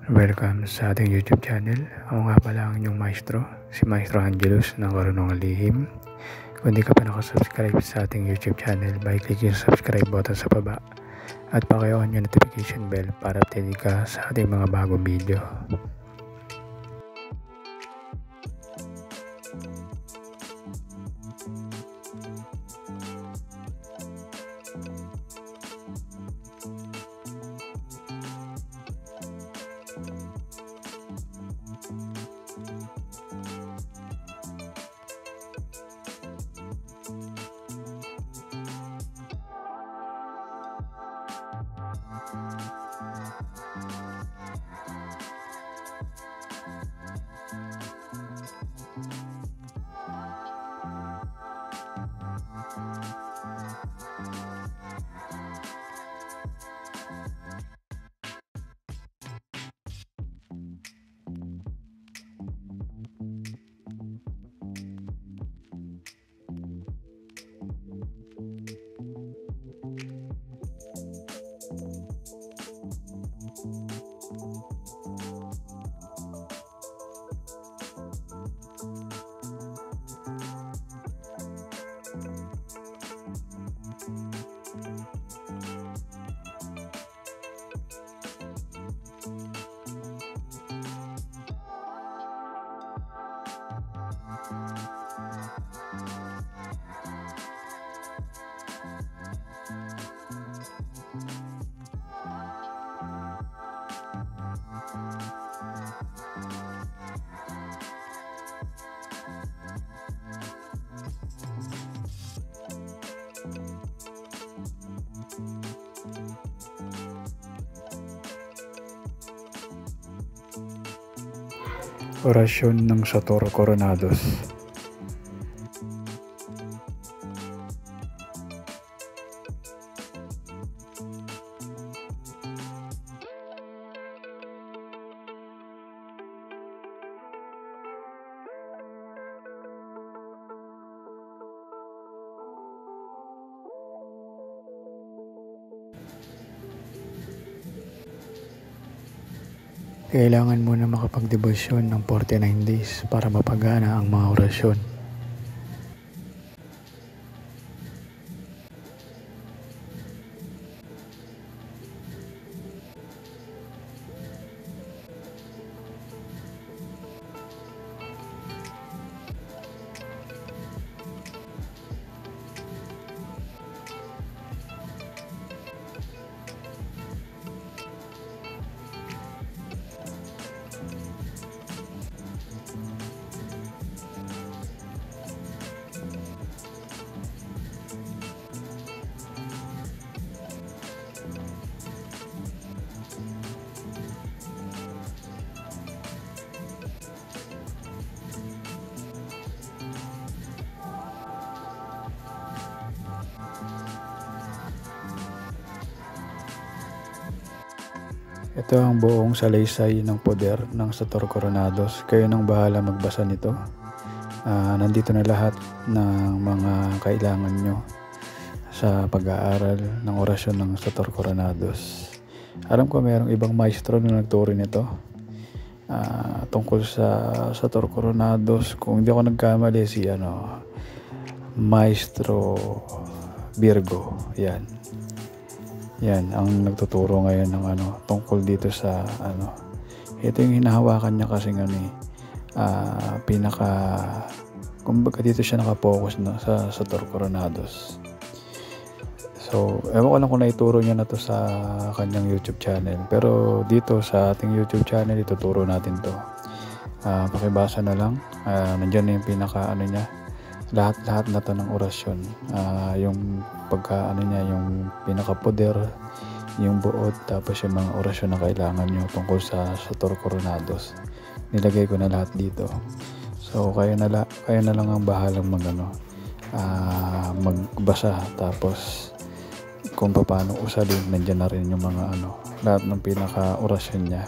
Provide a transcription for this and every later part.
Welcome sa ating YouTube channel. Ako nga pala ang inyong maestro, si Maestro Angelus ng Karunungan Lihim. Kung di ka pa nakasubscribe sa ating YouTube channel, click yung subscribe button sa baba at paki-on yung notification bell para updated ka sa ating mga bagong video. Orasyon ng Sator Coronados. Kailangan mo na makapagdebosyon ng 49 days para mapagana ang mga orasyon. Ito ang buong salaysay ng poder ng Sator Coronados. Kayo nang bahala magbasa nito. Nandito na lahat ng mga kailangan nyo sa pag-aaral ng orasyon ng Sator Coronados. Alam ko mayroong ibang maestro na nagturo nito tungkol sa Sator Coronados. Kung hindi ako nagkamali, si Maestro Virgo. Yan ang nagtuturo ngayon ng tungkol dito sa ito yung hinahawakan niya kasi kumbaga dito siya nakapokus sa Sator Coronados. So ewan ko lang kung naituro niya na to sa kanyang YouTube channel, pero dito sa ating YouTube channel ituturo natin to. Pakibasa na lang, nandiyan na yung niya, lahat na to ng orasyon, yung yung pinaka-poder, yung buod, tapos yung mga orasyon na kailangan nyo tungkol sa Sator Coronados. Nilagay ko na lahat dito. So kayo na lang ang bahalang magbasa, tapos kung paano usalin, nandiyan na rin yung mga lahat ng pinaka-orasyon niya.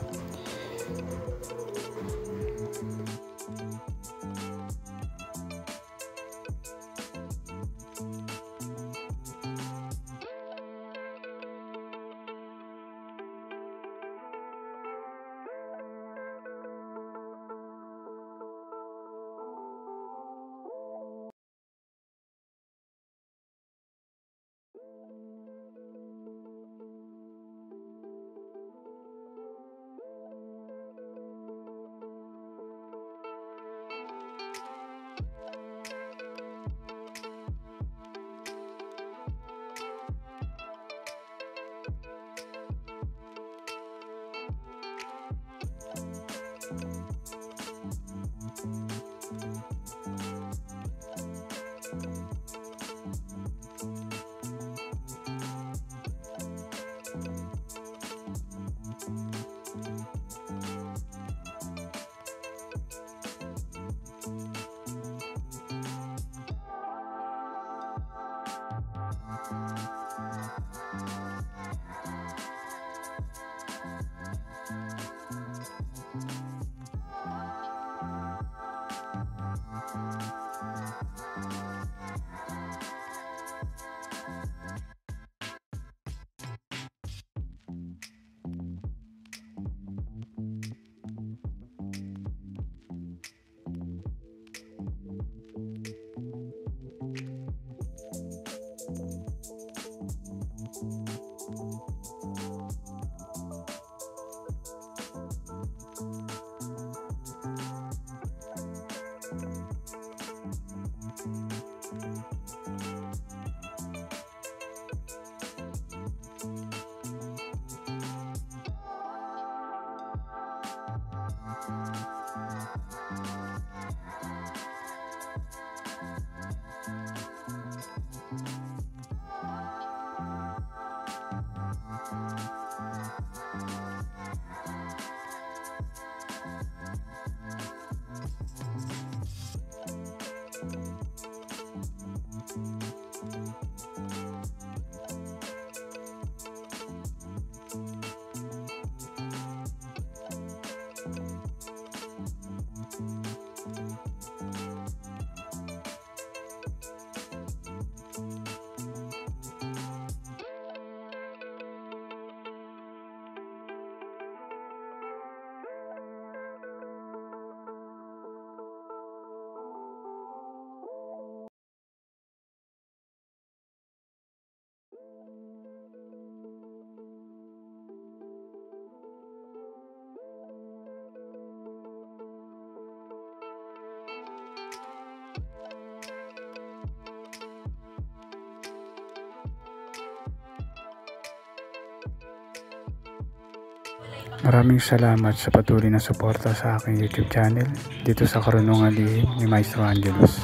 Maraming salamat sa patuloy na suporta sa aking YouTube channel dito sa Karunungan Lihim ni Maestro Angelos.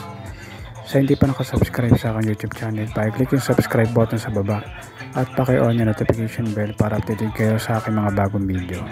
Sa hindi pa nakasubscribe sa aking YouTube channel, pa-click yung subscribe button sa baba at paki-on yung notification bell para updated kayo sa aking mga bagong video.